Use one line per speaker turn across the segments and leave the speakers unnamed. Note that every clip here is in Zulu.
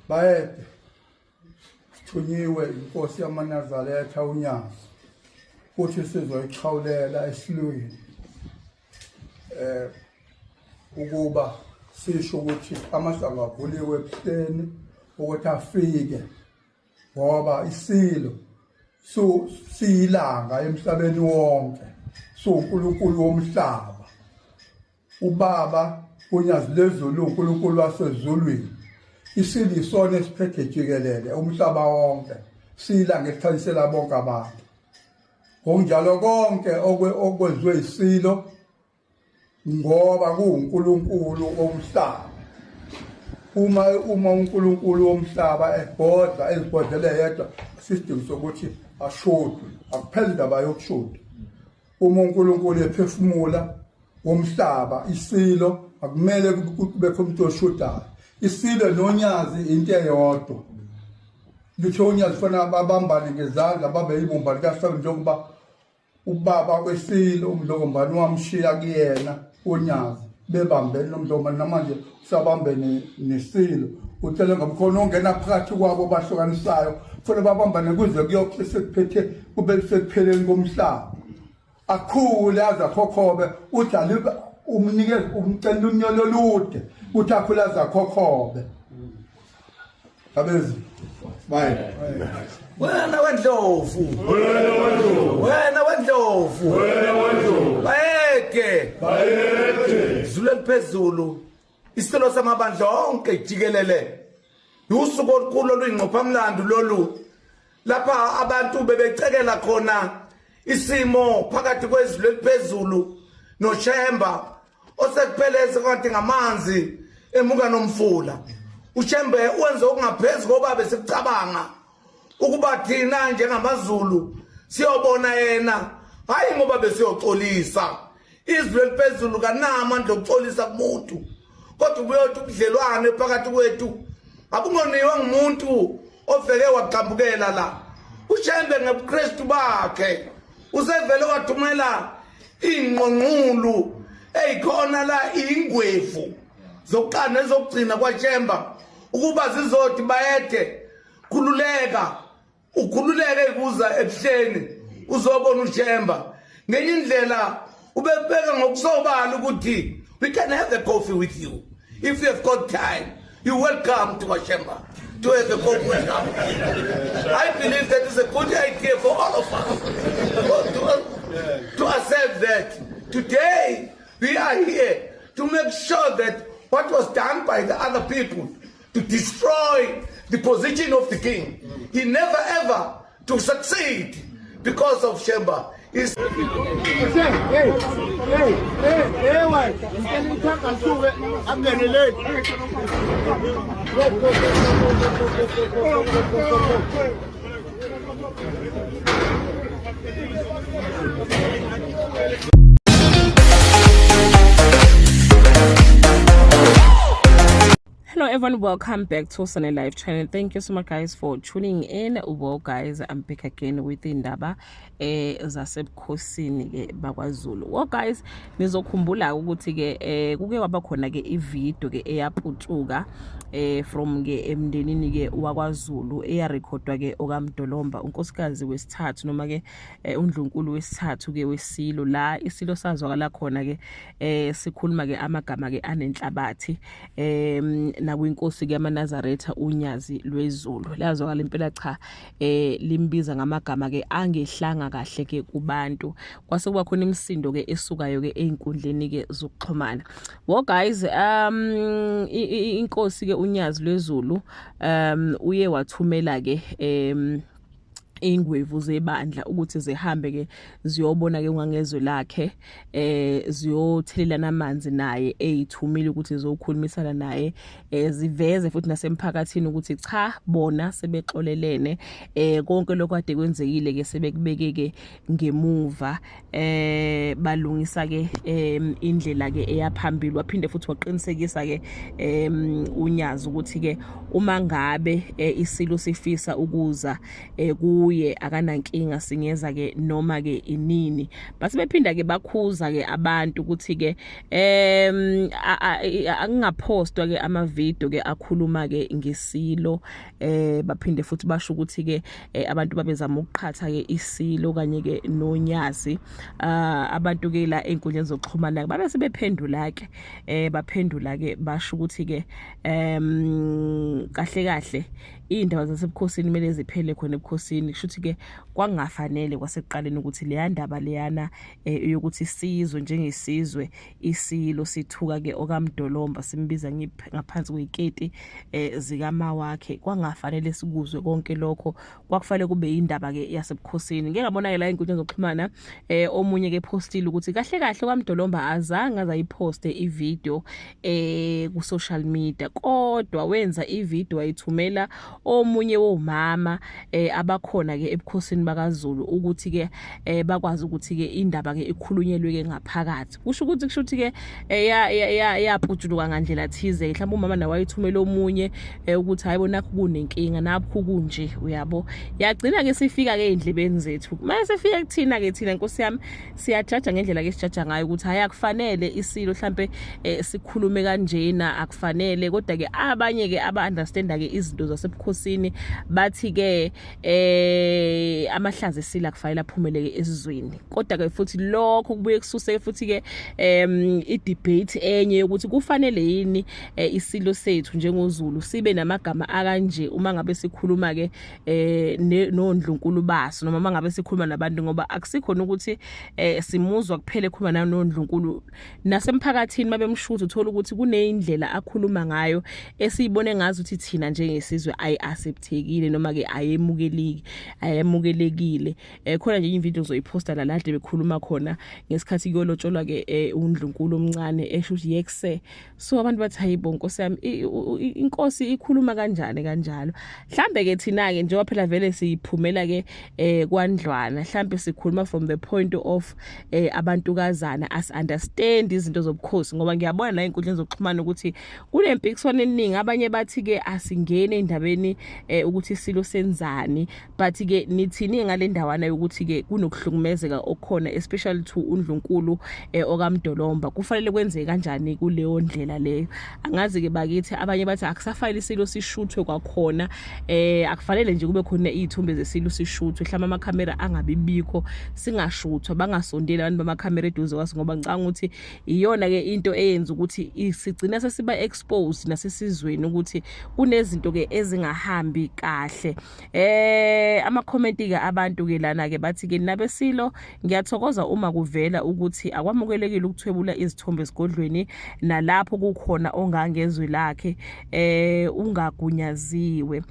bayede sithunyiwe inkosi yamaNazaretha uNyazi futhi sizoyichawulela esilweni ukuba sisho ukuthi amasango avuliwe ebuhleni ukuthi afike ngoba isilo siyilanga emhlabeni wonke uNkulunkulu womhlaba ubaba uNyazi lezulu uNkulunkulu wasezulwini isilo isona esiphethe jikelele umhlaba wonke siyilanga esithalisela bonke abantu ngokunjalo konke okwenziwe isilo ngoba kuNkulunkulu womhlaba uma uNkulunkulu womhlaba ebhodla ezibhodlele yedwa system sokuthi ashodwe akuphela indaba yokushoda uma uNkulunkulu ephefumula womhlaba isilo akumele kube umuntu oshodayo isilo noNyazi into eyodwa litho uNyazi fana babambane ngezandla babe ibumba likaSaul njengoba ubaba kwesilo umlokombani wamshiya kuyena uNyazi bebambene nomntombani namanje sabambene nesilo uthele ngomkhono ongena phakathi kwabo bahlukanisayo kufanele babambane kuze kuyokuthi sekuphethe kube sekupheleni komhlaba akhule azakhokhobe uthi aliba umnikeze umcela unyolo lude uthi akhule azakhokhobe abezi bye
wena wendlovu bayeke zulu eliphezulu isilo samabandla onke jikelele usuku olukhulu oluyingqophamlando lolu lapha abantu bebecekela khona isimo phakathi kwezulu eliphezulu noShemba osekupheleze kanti ngamanzi emuka nomfula uShembe wenze okungaphezulu ngoba besicabanga ukuba thina njengamaZulu siyobona yena hayi ngoba besiyoxolisa izwi eliphezulu kanamandla okuxolisa kumuntu kodwa kuyothi ubudlelwane phakathi kwethu abungoniwe ngumuntu oveke waqhambukela la uShembe ngebuKristu bakhe usevele wathumela ingqonqulu eyikhona la ingwevu zokuqana ezokugcina kwaShemba ukuba zizothi bayede khululeka ukhululeke ikuza ebuhleni uzobona uShemba ngenye indlela ubebeka ngokusobala ukuthi we can have a coffee with you if you have got time. You're welcome to Shemba to have a coffee with us. I believe that is a good idea for all of us to accept that today we are here to make sure that what was done by the other people to destroy the position of the king, he never ever to succeed because of Shemba.
I'm getting late.
Hello everyone, welcome back to Sunny Live channel. Thank you so much guys for tuning in. Well guys, I'm back again with indaba zasebukhosini ke bakwaZulu. Well guys, nizokhumbula ukuthi ke kuke waba khona ke ivideo ke eyaphucuka from ke emndenini ke wakwaZulu eyarekhodwa ke okaMdolomba unkosikazi wesithathu noma ke uNdlunkulu wesithathu ke wesilo la isilo sazwakala khona ke sikhuluma ke amagama ke anenhlabathi nakwinkosi ke yamaNazaretha uNyazi lwezulu lazwakala impela cha limbiza ngamagama ke angehlanga kahle ke kubantu kwase kuba khona imisindo ke esukayo ke einkundleni ke zokuxhumana. Well guys, inkosi ke uNyazi lwezulu uye wathumela ke ingwevu zebandla ukuthi zihambe ke ziyobona ke ngangezwe lakhe ziyothelelana amanzi naye eyithumile ukuthi zokhulumisana naye ziveze futhi nasemphakathini ukuthi cha bona sebexolelene konke lokho kade kwenzekile ke sebekubeke ke ngemuva balungisa ke indlela ke eyaphambili waphinde futhi waqinisekisa ke uNyazi ukuthi ke uma ngabe isilo sifisa ukuza ku kuye akanankinga singeza ke noma ke inini base bephinda ke bakhuza ke abantu ukuthi ke akungapostwa ke ama video ke akhuluma ke ngesilo baphinde futhi basho ukuthi ke abantu babezama ukuqhatha ke isilo kanye ke nonyazi abantu ke la enkundleni zokuxhumana babe sebephendula ke baphendula ke basho ukuthi ke kahle indaba zasebukhosini kumele ziphele khona ebukhosini kushuthi ke kwangafanele kwasekuqaleni ukuthi leya ndaba leyana yokuthi sizwe njengesizwe isilo sithuka ke okamdolomba simbiza ngaphansi kweketi zikama wakhe kwangafanele sikuzwe konke lokho kwakufanele kube indaba ke yasebukhosini ngeke ngabona ke la inkundla zokuxhumana omunye ke postile ukuthi kahle okamdolomba azange azayiposte ivideo ku social media kodwa wenza ivideo ayithumela omunye womama abakhona ke ebukhosini bakaZulu ukuthi ke bakwazi ukuthi ke indaba ke ikhulunyelwe ke ngaphakathi kusho ukuthi ke yaputshuluka ngandlela thize mhlawumbe umama nawe wayithumela omunye ukuthi hayibona kunenkinga napho kunje uyabo yagcina ke sifika ke endlebeni zethu mase sifika kuthina ke thina Nkosi yami siyajaja ngendlela ke sijaja ngayo ukuthi hayakufanele isilo mhlambe sikhulume kanjena akufanele kodwa ke abanye ke aba understanda ke izinto zasebukhosini bathi ke amahlazo esila kufanele aphumele ke esizweni kodwa ke futhi lokho kubuye kususe futhi ke i-debate enye ukuthi kufanele yini isilo sethu njengoZulu sibe namagama akanje uma ngabe sikhuluma ke noNdlunkulu baso noma mangabe sikhuluma nabantu ngoba akusikhona ukuthi simuzwa kuphele khuluma noNdlunkulu nasemphakathini mabemshuthu uthola ukuthi kuneyindlela akhuluma ngayo esiyibone ngazi ukuthi thina njengesizwe ayi-acceptekile noma ke ayemukelekile khona nje ivideo zoyiposta la lade bekhuluma khona ngesikhathi kuyolotsholwa ke uNdlunkulu omncane esho ukuthi yekse so abantu bathi hayibo Nkosi yami inkosi ikhuluma kanjani kanjalo mhlambe ke thina ke njengoba phela vele siyiphumela ke kwaNdlwana mhlambe sikhuluma from the point of abantukazana as understand izinto zobukhosi ngoba ngiyabona la inkundleni zokuxhumana ukuthi kunempikiswano eningi abanye bathi ke asingene endabeni ukuthi isilo senzani but ke nithini ngale ndawana yokuthi ke kunokuhlukumezeka okhona especially to uNdlunkulu okamdolomba kufanele kwenzeke kanjani kuleyo ndlela leyo angazi ke bakithi abanye bathi akusafanele isilo sishuthwe kwakhona akufanele nje kube khona izithombe zesilo sishuthwe mhlawumbe amakhamera angabibikho singashuthwa bangasondeli abantu bamakhamera eduze kwaso ngoba ngicanga ukuthi iyona ke into eyenza ukuthi isigcina sesiba exposed nasesizweni ukuthi kunezinto ke ezingahambi kahle ama comment ke abantu ke lana ke bathi ke nabesilo ngiyathokoza uma kuvela ukuthi akwamukelekile ukuthwebula izithombe esigodlweni nalapho kukhona ongangezwe lakhe ungagunyaziwe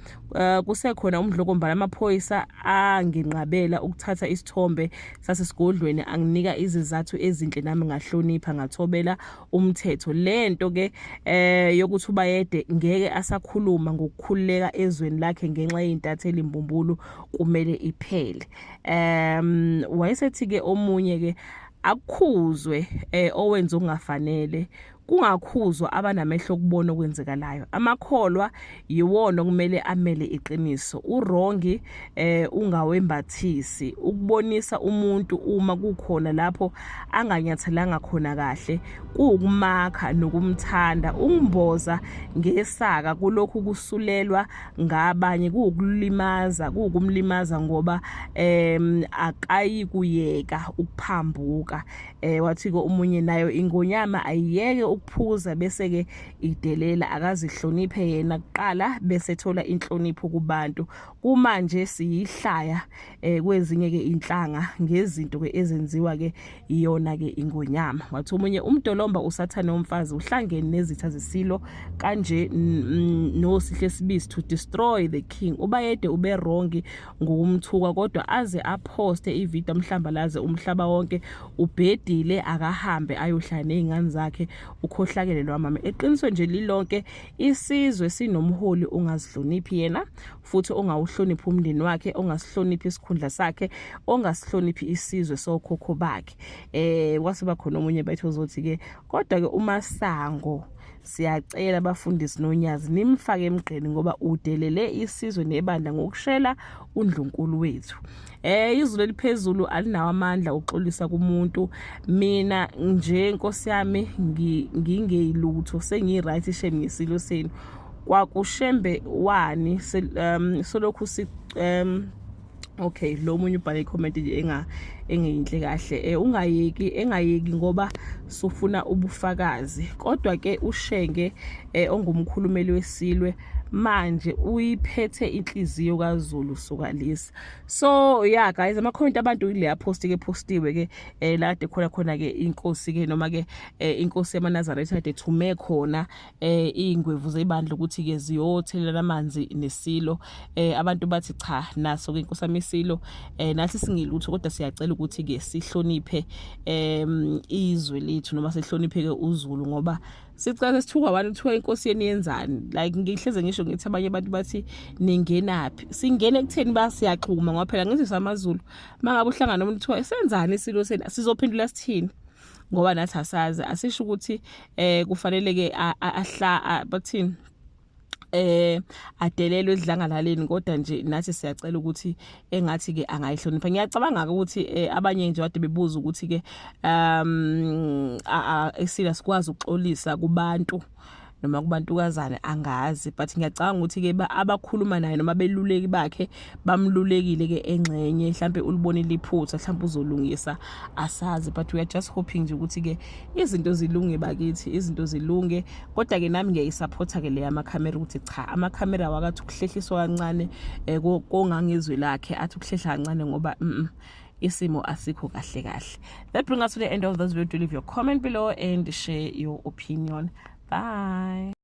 kusekhona umdlokombala amaphoyisa anginqabela ukuthatha isithombe sasesigodlweni anginika izizathu ezinhle nami ngahlonipha ngathobela umthetho lento ke yokuthi ubayede ngeke asakhuluma ngokukhuleka ezweni lakhe ngenxa yeintatheli imbumbulu kumele iphele wayesethi ke omunye ke akukhuzwe owenza okungafanele kungakhuzwa abanamehlo okubona okwenzekalayo amakholwa yiwona kumele amele iqiniso urongi ungawembathisi ukubonisa umuntu uma kukhona lapho anganyathelanga khona kahle kuukumakha nokumthanda ungimboza ngesaka kulokhu kusulelwa ngabanye kuukumlimaza ngoba akayikuyeka ukuphambuka wathi ko umunye nayo ingonyama ayiyeke ukuphuza bese ke idelela akazihloniphe yena kuqala bese thola inhlonipho kubantu kumanje siyihlaya kwezinye ke inhlanga ngezinto ke ezenziwa ke iyona ke ingonyama wathi umunye umdolomba usathane womfazi uhlangene nezitha zesilo kanje nosihle sibisi to destroy the king ubayede ube wrong ngokumthuka kodwa aze aposte ivideo mhlambalaze umhlaba wonke ubhedile akahambe ayohlala nezingane zakhe ukhohlakele lwamama eqiniswe nje lilonke isizwe sinomholi ongazihloniphi yena futhi ongawuhloniphi umndeni wakhe ongasihloniphi isikhundla sakhe ongasihloniphi isizwe sokhokho bakhe kwaseba khona omunye bayithozothi ke kodwa ke uMasango siyacela abafundisi nonyazi nimfake emgqeni ngoba udelele isizwe nebandla ngokushela uNdlunkulu wethu. Izulu eliphezulu alinawo amandla okuxolisa kumuntu. Mina nje Nkosi yami ngingeyilutho sengiright shame ngesilo senu. Kwakushembe wani solokhu si okay, lo munye ubhale icomment nje engeyinhle kahle. Engayeki ngoba sufuna ubufakazi. Kodwa ke uShenge ongumkhulumeli wesilwe manje uyiphethe inhliziyo kaZulu sokalisa. So yeah guys, ama comment abantu ile post ke postiwe ke la de khona ke inkosi ke noma ke inkosi yamaNazaretha ade thume khona ingwevu zebandla ukuthi ke ziyothelela amanzi nesilo. Abantu bathi cha naso ke inkosi yamisilo nathi singilutho kodwa siyacela ukuthi ke sihloniphe izwe lethu noma sihloniphe ke uZulu ngoba sicela sithuka abantu uthiwa inkosi yeni yenzani. Like ngihleze ngisho ngithi abanye abantu bathi ningenaphi, singene ekutheni basiyaxhuma ngoba phela ngithi samaZulu mangabe uhlangana nomuntu uthiwa esenzani isilo seni sizophendula sithini ngoba nathi asazi. Asisho ukuthi kufanele ke bathini adelelwe edlangalaleni kodwa nje nathi siyacela ukuthi engathi ke angayihlonipha. Ngiyacabanga ukuthi abanye nje wade bebuza ukuthi ke esila sikwazi ukuxolisa kubantu noma kubantukazana angazi, but ngiyacabanga ukuthi ke abakhuluma naye noma beluleki bakhe bamlulekile ke engxenye mhlambe ulibone liphutha mhlambe uzolungisa asazi, but we are just hoping nje ukuthi ke izinto zilunge bakithi, izinto zilunge. Kodwa ke nami ngiyayisupporta ke le yamakhamera ukuthi cha amakhamera wakathi ukuhlehliswa kancane kongangizwe lakhe athi ukuhlehla kancane ngoba isimo asikho kahle kahle. That brings us to the end of this video. Leave your comment below and share your opinion. Bye.